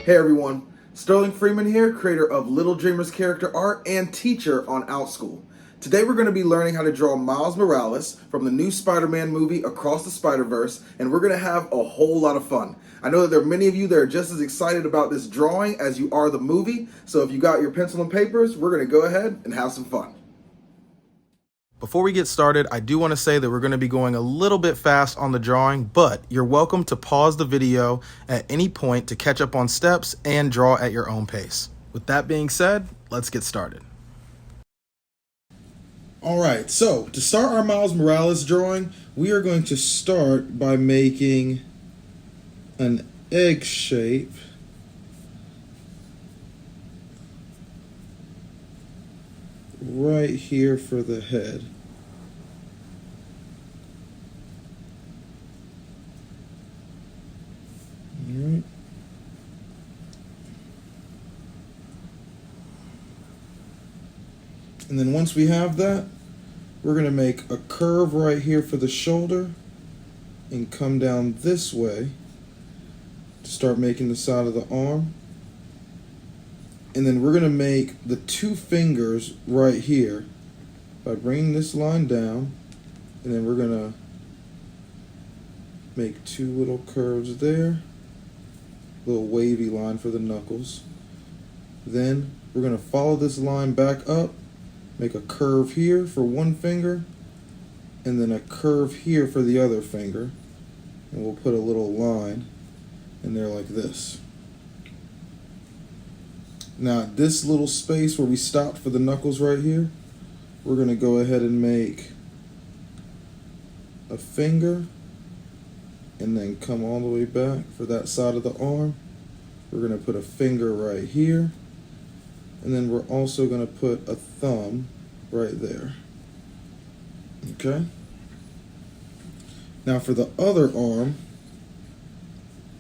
Hey everyone, Sterling Freeman here, creator of Little Dreamers character art and teacher on Outschool. Today we're going to be learning how to draw Miles Morales from the new Spider-Man movie Across the Spider-Verse, and we're going to have a whole lot of fun. I know that there are many of you that are just as excited about this drawing as you are the movie, so if you got your pencil and papers, we're going to go ahead and have some fun. Before we get started, I do want to say that we're going to be going a little bit fast on the drawing, but you're welcome to pause the video at any point to catch up on steps and draw at your own pace. With that being said, let's get started. All right, so to start our Miles Morales drawing, we are going to start by making an egg shape right here for the head. All right. And then once we have that, we're going to make a curve right here for the shoulder and come down this way to start making the side of the arm. And then we're going to make the two fingers right here by bringing this line down, and then we're going to make two little curves there, little wavy line for the knuckles. Then we're going to follow this line back up, make a curve here for one finger, and then a curve here for the other finger, and we'll put a little line in there like this. Now, this little space where we stopped for the knuckles right here, we're going to go ahead and make a finger and then come all the way back for that side of the arm. We're going to put a finger right here, and then we're also going to put a thumb right there. Okay? Now for the other arm,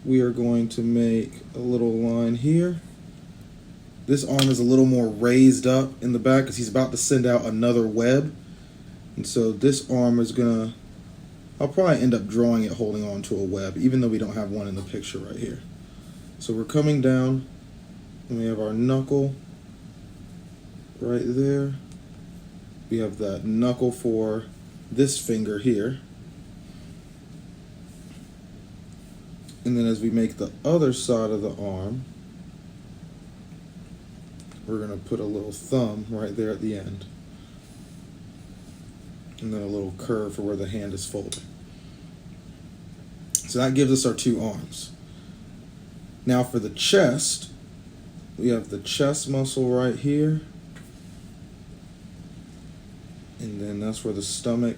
we are going to make a little line here. This arm is a little more raised up in the back because he's about to send out another web. And so this arm is gonna, I'll probably end up drawing it holding on to a web, even though we don't have one in the picture right here. So we're coming down and we have our knuckle right there. We have that knuckle for this finger here. And then as we make the other side of the arm, we're going to put a little thumb right there at the end. And then a little curve for where the hand is folded. So that gives us our two arms. Now for the chest, we have the chest muscle right here. And then that's where the stomach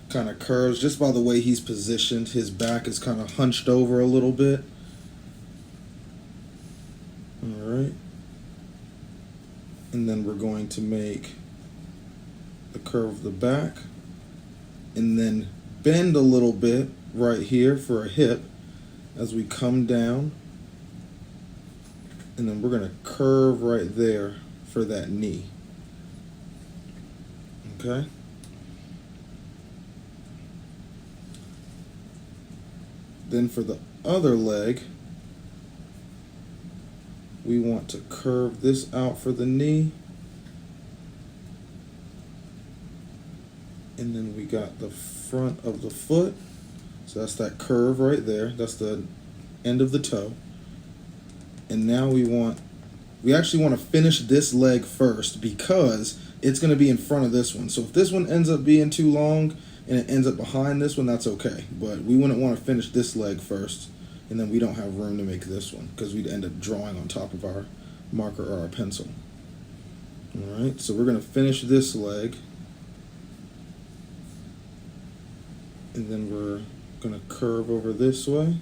kind of curves. Just by the way he's positioned, his back is kind of hunched over a little bit. All right. And then we're going to make the curve of the back and then bend a little bit right here for a hip as we come down, and then we're going to curve right there for that knee. Okay? Then for the other leg, we want to curve this out for the knee. And then we got the front of the foot. So that's that curve right there. That's the end of the toe. And now we actually want to finish this leg first because it's going to be in front of this one. So if this one ends up being too long and it ends up behind this one, that's okay. But we wouldn't want to finish this leg first, and then we don't have room to make this one because we'd end up drawing on top of our marker or our pencil. All right, so we're going to finish this leg, and then we're going to curve over this way,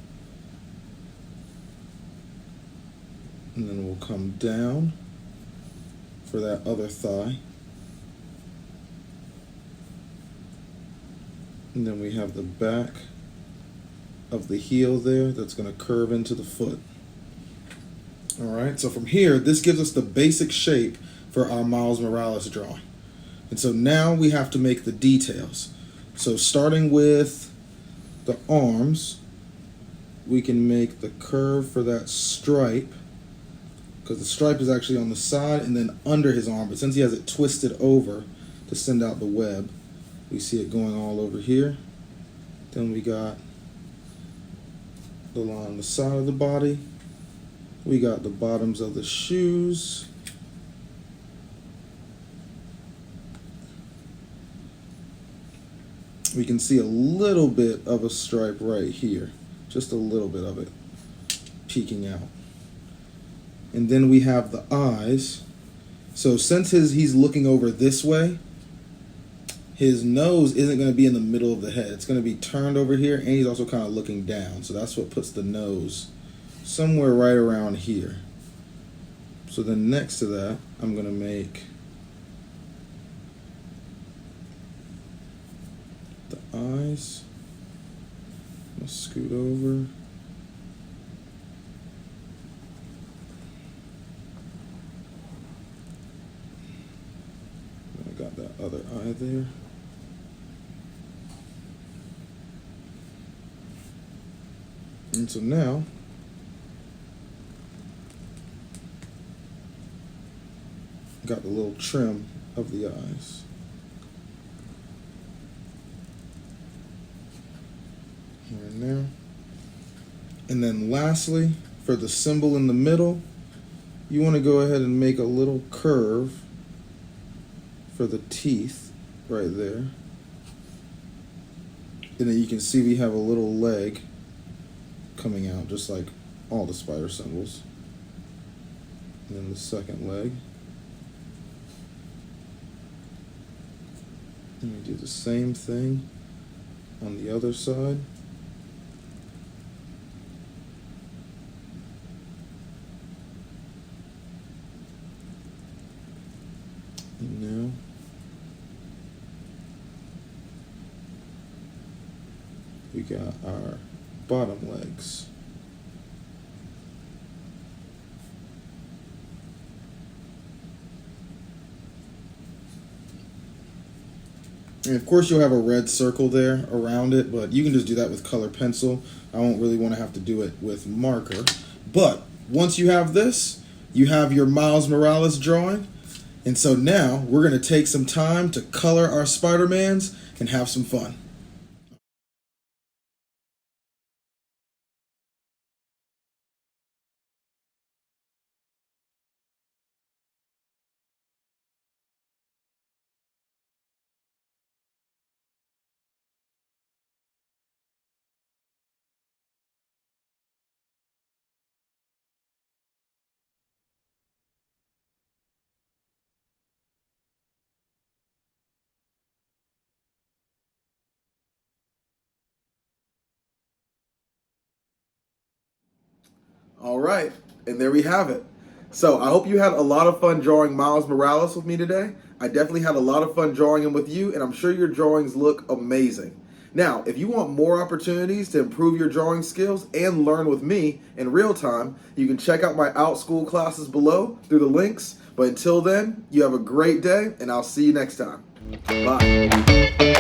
and then we'll come down for that other thigh. And then we have the back of the heel there that's going to curve into the foot. All right, so from here, this gives us the basic shape for our Miles Morales drawing. And so now we have to make the details. So starting with the arms, we can make the curve for that stripe because the stripe is actually on the side and then under his arm, but since he has it twisted over to send out the web, we see it going all over here. Then we got the line on the side of the body. We got the bottoms of the shoes. We can see a little bit of a stripe right here, just a little bit of it peeking out. And then we have the eyes. So since he's looking over this way, his nose isn't going to be in the middle of the head. It's going to be turned over here, and he's also kind of looking down. So that's what puts the nose somewhere right around here. So then next to that, I'm going to make the eyes. I'm going to scoot over. I got that other eye there. And so now, got the little trim of the eyes. Here and there. And then lastly, for the symbol in the middle, you want to go ahead and make a little curve for the teeth right there. And then you can see we have a little leg coming out, just like all the spider symbols. And then the second leg. And we do the same thing on the other side. And now we got our bottom legs. And of course you'll have a red circle there around it, but you can just do that with color pencil. I won't really want to have to do it with marker. But once you have this, you have your Miles Morales drawing. And so now we're going to take some time to color our Spider-Mans and have some fun. All right, and there we have it. So I hope you had a lot of fun drawing Miles Morales with me today. I definitely had a lot of fun drawing him with you, and I'm sure your drawings look amazing. Now, if you want more opportunities to improve your drawing skills and learn with me in real time, you can check out my Outschool classes below through the links. But until then, you have a great day, and I'll see you next time. Bye.